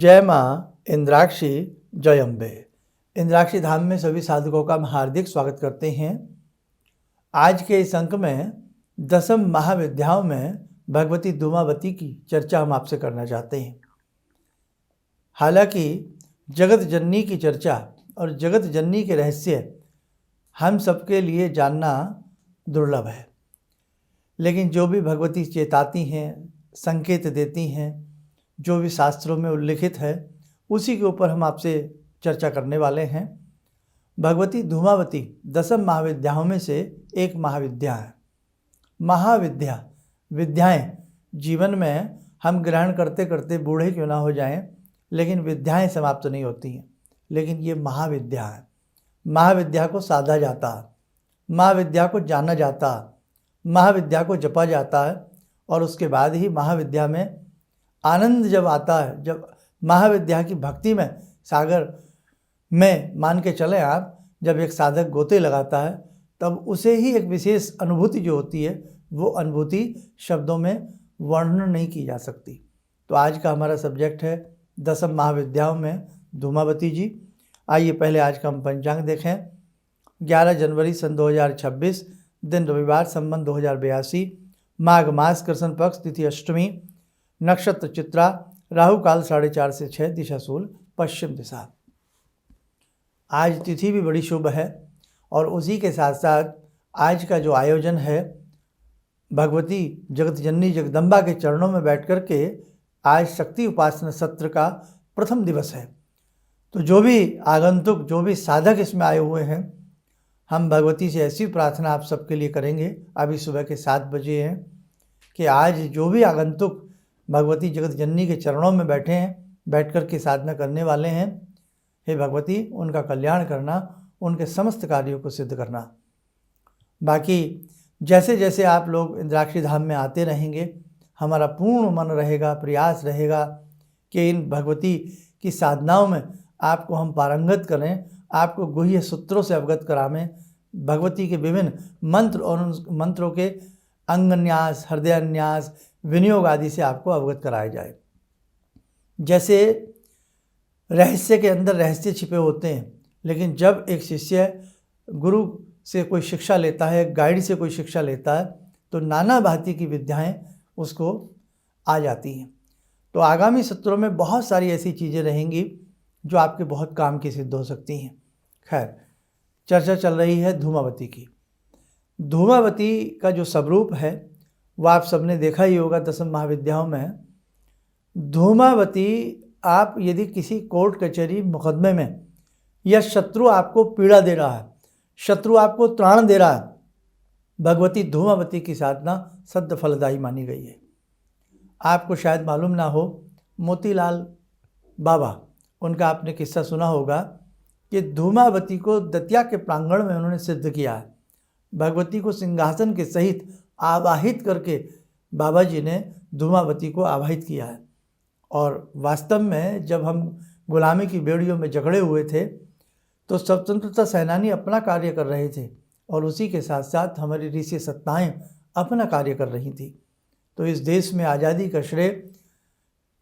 जय माँ इंद्राक्षी जय अम्बे। इंद्राक्षी धाम में सभी साधकों का हम हार्दिक स्वागत करते हैं। आज के इस अंक में 10 महाविद्याओं में भगवती धूमावती की चर्चा हम आपसे करना चाहते हैं। हालांकि जगत जननी की चर्चा और जगत जननी के रहस्य हम सबके लिए जानना दुर्लभ है, लेकिन जो भी भगवती चेताती हैं, संकेत देती हैं, जो भी शास्त्रों में उल्लिखित है, उसी के ऊपर हम आपसे चर्चा करने वाले हैं। भगवती धूमावती 10 महाविद्याओं में से एक महाविद्या है। महाविद्या, विद्याएं जीवन में हम ग्रहण करते करते बूढ़े क्यों ना हो जाएं, लेकिन विद्याएं समाप्त नहीं होती हैं। लेकिन ये महाविद्या है। महाविद्या को साधा जाता है, महाविद्या को जाना जाता है, महाविद्या को जपा जाता है, और उसके बाद ही महाविद्या में आनंद जब आता है, जब महाविद्या की भक्ति में सागर में मान के चलें आप, जब एक साधक गोते लगाता है तब उसे ही एक विशेष अनुभूति जो होती है, वो अनुभूति शब्दों में वर्णन नहीं की जा सकती। तो आज का हमारा सब्जेक्ट है 10 महाविद्याओं में धूमावती जी। आइए पहले आज का हम पंचांग देखें। 11 जनवरी सन 2026, दिन रविवार, संवत 2082, माघ मास, कृष्ण पक्ष, तिथि अष्टमी, नक्षत्र चित्रा, राहु काल 4:30 से 6, दिशा शूल पश्चिम दिशा। आज तिथि भी बड़ी शुभ है, और उसी के साथ साथ आज का जो आयोजन है, भगवती जगत जननी जगदम्बा के चरणों में बैठ कर के आज शक्ति उपासना सत्र का प्रथम दिवस है। तो जो भी आगंतुक, जो भी साधक इसमें आए हुए हैं, हम भगवती से ऐसी प्रार्थना आप सबके लिए करेंगे, अभी सुबह के 7 बजे हैं, कि आज जो भी आगंतुक भगवती जगत जननी के चरणों में बैठे हैं, बैठ कर के साधना करने वाले हैं, हे भगवती उनका कल्याण करना, उनके समस्त कार्यों को सिद्ध करना। बाकी जैसे जैसे आप लोग इंद्राक्षी धाम में आते रहेंगे, हमारा पूर्ण मन रहेगा, प्रयास रहेगा कि इन भगवती की साधनाओं में आपको हम पारंगत करें, आपको गुह्य सूत्रों से अवगत करावें, भगवती के विभिन्न मंत्र और उन मंत्रों के अंगन्यास, हृदयान्यास, विनियोग आदि से आपको अवगत कराया जाए। जैसे रहस्य के अंदर रहस्य छिपे होते हैं, लेकिन जब एक शिष्य गुरु से कोई शिक्षा लेता है, गाइड से कोई शिक्षा लेता है, तो नाना भांति की विद्याएं उसको आ जाती हैं। तो आगामी सत्रों में बहुत सारी ऐसी चीज़ें रहेंगी जो आपके बहुत काम की सिद्ध हो सकती हैं। खैर, चर्चा चल रही है धूमावती की। धूमावती का जो स्वरूप है वह आप सबने देखा ही होगा 10 महाविद्याओं में। धूमावती, आप यदि किसी कोर्ट कचहरी मुकदमे में, या शत्रु आपको पीड़ा दे रहा है, शत्रु आपको त्राण दे रहा है, भगवती धूमावती की साधना सद्य फलदायी मानी गई है। आपको शायद मालूम ना हो, मोतीलाल बाबा, उनका आपने किस्सा सुना होगा कि धूमावती को दतिया के प्रांगण में उन्होंने सिद्ध किया है। भगवती को सिंहासन के सहित आवाहित करके बाबा जी ने धूमावती को आवाहित किया है। और वास्तव में जब हम गुलामी की बेड़ियों में जकड़े हुए थे, तो स्वतंत्रता सेनानी अपना कार्य कर रहे थे, और उसी के साथ साथ हमारी ऋषि सत्ताएं अपना कार्य कर रही थी। तो इस देश में आज़ादी का श्रेय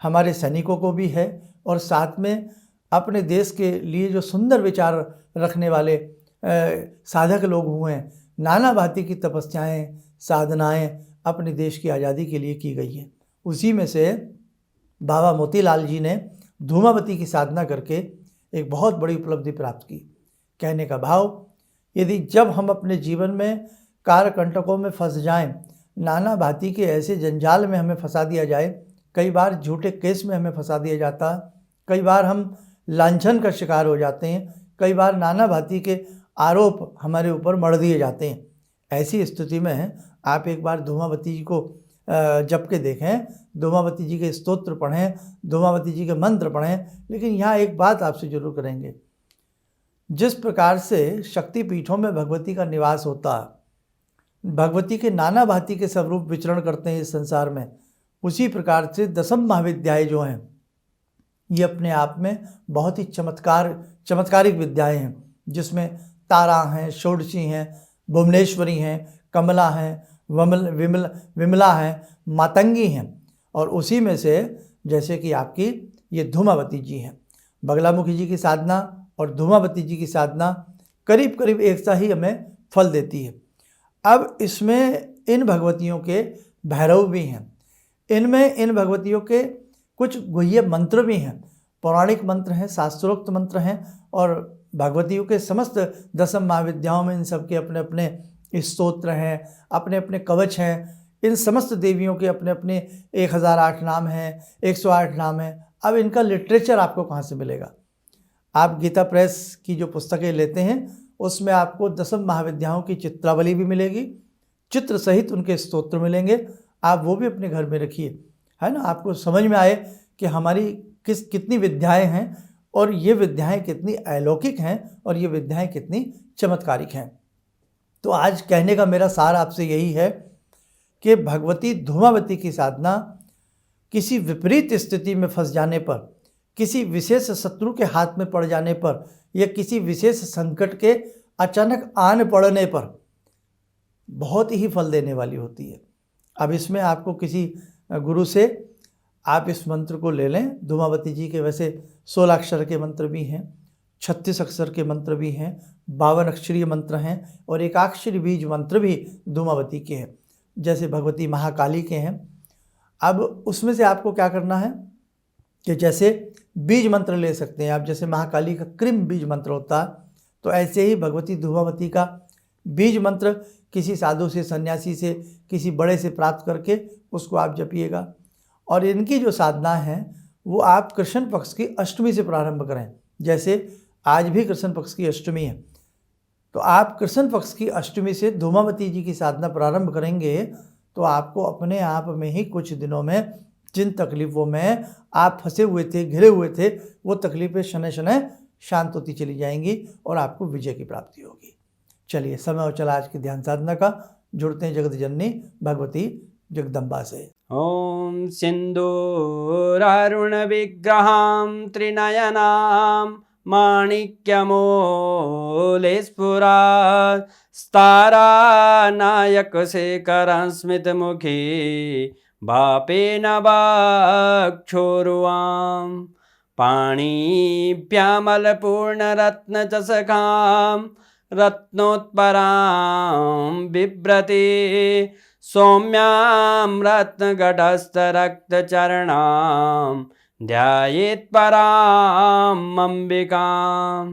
हमारे सैनिकों को भी है, और साथ में अपने देश के लिए जो सुंदर विचार रखने वाले साधक लोग हुए हैं, नाना भांति की तपस्याएं, साधनाएं अपने देश की आज़ादी के लिए की गई हैं। उसी में से बाबा मोतीलाल जी ने धूमावती की साधना करके एक बहुत बड़ी उपलब्धि प्राप्त की। कहने का भाव, यदि जब हम अपने जीवन में कारकंटकों में फंस जाएं, नाना भांति के ऐसे जंजाल में हमें फंसा दिया जाए, कई बार झूठे केस में हमें फंसा दिया जाता है, कई बार हम लांछन का शिकार हो जाते हैं, कई बार नाना भांति के आरोप हमारे ऊपर मढ़ दिए जाते हैं। ऐसी स्थिति में आप एक बार धूमावती जी को जप के देखें, धूमावती जी के स्तोत्र पढ़ें, धूमावती जी के मंत्र पढ़ें। लेकिन यहाँ एक बात आपसे जरूर करेंगे, जिस प्रकार से शक्तिपीठों में भगवती का निवास होता है, भगवती के नाना भांति के स्वरूप विचरण करते हैं इस संसार में, उसी प्रकार से 10 महाविद्याएं जो हैं, ये अपने आप में बहुत ही चमत्कारिक विद्याएं हैं, जिसमें तारा हैं, षोडशी हैं, भुवनेश्वरी हैं, कमला हैं, विमला हैं, मातंगी हैं। और उसी में से जैसे कि आपकी ये धूमावती जी हैं। बगलामुखी जी की साधना और धूमावती जी की साधना करीब करीब एक सा ही हमें फल देती है। अब इसमें इन भगवतियों के भैरव भी हैं, इनमें इन भगवतियों के कुछ गुह्य मंत्र भी हैं, पौराणिक मंत्र हैं, शास्त्रोक्त मंत्र हैं, और भगवतियों के समस्त दशम महाविद्याओं में इन सब के अपने अपने स्तोत्र हैं, अपने अपने कवच हैं। इन समस्त देवियों के अपने अपने 1008 नाम हैं, 108 नाम हैं। अब इनका लिटरेचर आपको कहाँ से मिलेगा? आप गीता प्रेस की जो पुस्तकें लेते हैं उसमें आपको दशम महाविद्याओं की चित्रावली भी मिलेगी, चित्र सहित उनके स्तोत्र मिलेंगे। आप वो भी अपने घर में रखिए, है ना, आपको समझ में आए कि हमारी कितनी विद्याएं हैं और ये विद्याएं कितनी अलौकिक हैं और ये विद्याएं कितनी चमत्कारिक हैं। तो आज कहने का मेरा सार आपसे यही है कि भगवती धूमावती की साधना किसी विपरीत स्थिति में फंस जाने पर, किसी विशेष शत्रु के हाथ में पड़ जाने पर, या किसी विशेष संकट के अचानक आन पड़ने पर बहुत ही फल देने वाली होती है। अब इसमें आपको किसी गुरु से आप इस मंत्र को ले लें। धूमावती जी के वैसे 16 अक्षर के मंत्र भी हैं, 36 अक्षर के मंत्र भी हैं, 52 अक्षरीय मंत्र हैं और एकाक्षरी बीज मंत्र भी धूमावती के हैं, जैसे भगवती महाकाली के हैं। अब उसमें से आपको क्या करना है कि जैसे बीज मंत्र ले सकते हैं आप, जैसे महाकाली का क्रीम बीज मंत्र होता है, तो ऐसे ही भगवती धूमावती का बीज मंत्र किसी साधु से, सन्यासी से, किसी बड़े से प्राप्त करके उसको आप जपिएगा। और इनकी जो साधना है वो आप कृष्ण पक्ष की अष्टमी से प्रारंभ करें। जैसे आज भी कृष्ण पक्ष की अष्टमी है, तो आप कृष्ण पक्ष की अष्टमी से धूमावती जी की साधना प्रारंभ करेंगे तो आपको अपने आप में ही कुछ दिनों में जिन तकलीफ़ों में आप फंसे हुए थे, घिरे हुए थे, वो तकलीफ़ें शनै शनै शांत होती चली जाएंगी और आपको विजय की प्राप्ति होगी। चलिए, समय हो चला आज की ध्यान साधना का। जुड़ते हैं जगत जननी भगवती जगदम्बा से। ॐ सिन्दूरारुण विग्रहां त्रिनयनां माणिक्यमूले स्फुरात् स्तारानायकशेखरं स्मितमुखी भापेन वाक्छोरुवां पाणिभ्यामलपूर्णरत्नचषकां रत्नोत्परां बिभ्रति सौम्यां रत्नगटस्थरक्तचरणां ध्यायेत् पराम् अम्बिकां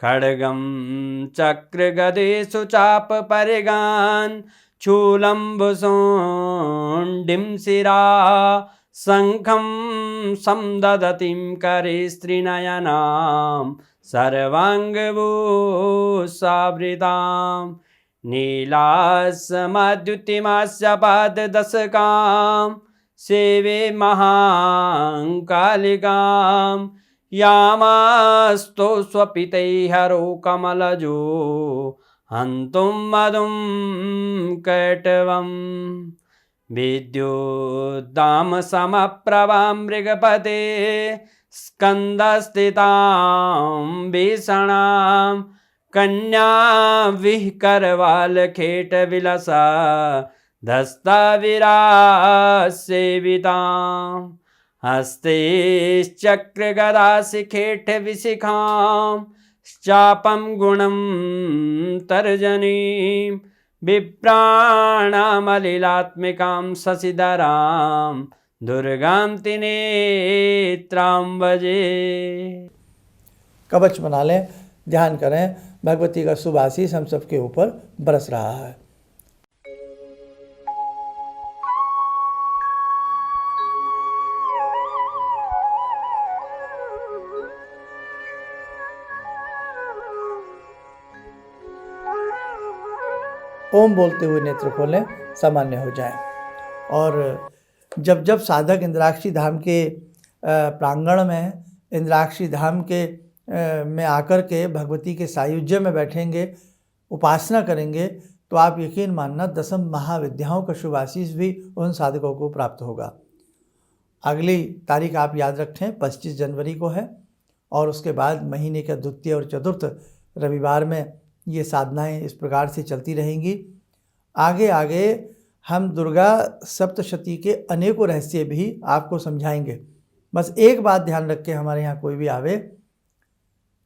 खड्गं चक्रगदेषु चापपरिगान् शूलम्बुशुण्डिं शिरा शङ्खं समदधतीं करे स्त्रीनयनां सर्वाङ्गभूषावृतां नीलासमद्युतिमास्य पाददशकां सेवे महाकालिकां यामास्तो स्वपितैहरो कमलजो हन्तुं मधुं कैटवं विद्युद्दाम समप्रभां मृगपते स्कन्दस्थितां भीषणां कन्या विहकरवालखेटविलसा धस्ताविरासेवितां हस्तैश्चक्रगदाशिखेटविशिखां चापं गुणं तर्जनीं विप्राणामलिलात्मिकां शशिधरां दुर्गां त्रिनेत्रां भजे। कवच बना लें, ध्यान करें, भगवती का शुभ आशीष हम सबके ऊपर बरस रहा है। ओम बोलते हुए नेत्र खोलें, सामान्य हो जाएं। और जब जब साधक इंद्राक्षी धाम के प्रांगण में, इंद्राक्षी धाम के में आकर के भगवती के सायुज्य में बैठेंगे, उपासना करेंगे, तो आप यकीन मानना दशम महाविद्याओं का शुभ आशीष भी उन साधकों को प्राप्त होगा। अगली तारीख आप याद रखें, 25 जनवरी को है, और उसके बाद महीने का द्वितीय और चतुर्थ रविवार में ये साधनाएं इस प्रकार से चलती रहेंगी। आगे आगे हम दुर्गा सप्तशती के अनेकों रहस्य भी आपको समझाएंगे। बस एक बात ध्यान रख के हमारे यहाँ कोई भी आवे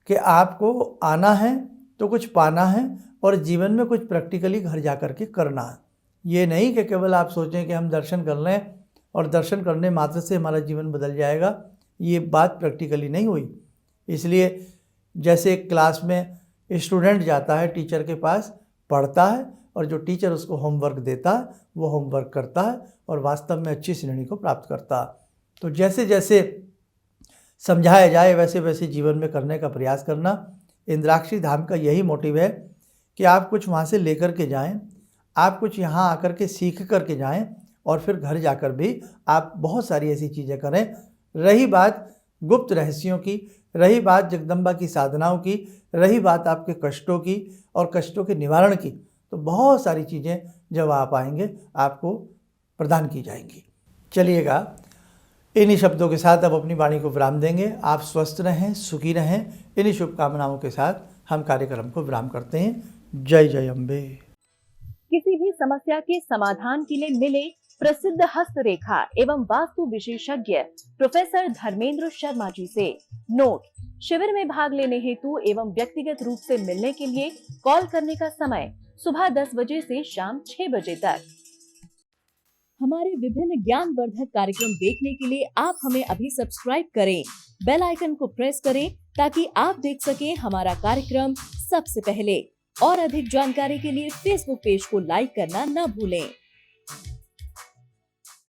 कि आपको आना है तो कुछ पाना है और जीवन में कुछ प्रैक्टिकली घर जा कर के करना है। ये नहीं कि केवल आप सोचें कि हम दर्शन कर लें और दर्शन करने मात्र से हमारा जीवन बदल जाएगा, ये बात प्रैक्टिकली नहीं हुई। इसलिए जैसे एक क्लास में स्टूडेंट जाता है टीचर के पास, पढ़ता है और जो टीचर उसको होमवर्क देता है वो होमवर्क करता है और वास्तव में अच्छी श्रेणी को प्राप्त करता है। तो जैसे जैसे समझाया जाए वैसे वैसे जीवन में करने का प्रयास करना। इंद्राक्षी धाम का यही मोटिव है कि आप कुछ वहाँ से लेकर के जाएं, आप कुछ यहाँ आकर के सीख कर के जाएं और फिर घर जाकर भी आप बहुत सारी ऐसी चीज़ें करें। रही बात गुप्त रहस्यों की, रही बात जगदम्बा की साधनाओं की, रही बात आपके कष्टों की और कष्टों के निवारण की, तो बहुत सारी चीज़ें जब आप आएंगे आपको प्रदान की जाएंगी। चलिएगा, इन्हीं शब्दों के साथ अब अपनी वाणी को विराम देंगे। आप स्वस्थ रहें, सुखी रहें, इन्हीं शुभकामनाओं के साथ हम कार्यक्रम को विराम करते हैं। जय जय अम्बे। किसी भी समस्या के समाधान के लिए मिले प्रसिद्ध हस्तरेखा एवं वास्तु विशेषज्ञ प्रोफेसर धर्मेंद्र शर्मा जी से। नोट: शिविर में भाग लेने हेतु एवं व्यक्तिगत रूप से मिलने के लिए कॉल करने का समय सुबह 10 बजे से शाम 6 बजे तक। हमारे विभिन्न ज्ञानवर्धक कार्यक्रम देखने के लिए आप हमें अभी सब्सक्राइब करें, बेल आइकन को प्रेस करें ताकि आप देख सकें हमारा कार्यक्रम सबसे पहले। और अधिक जानकारी के लिए फेसबुक पेज को लाइक करना न भूलें।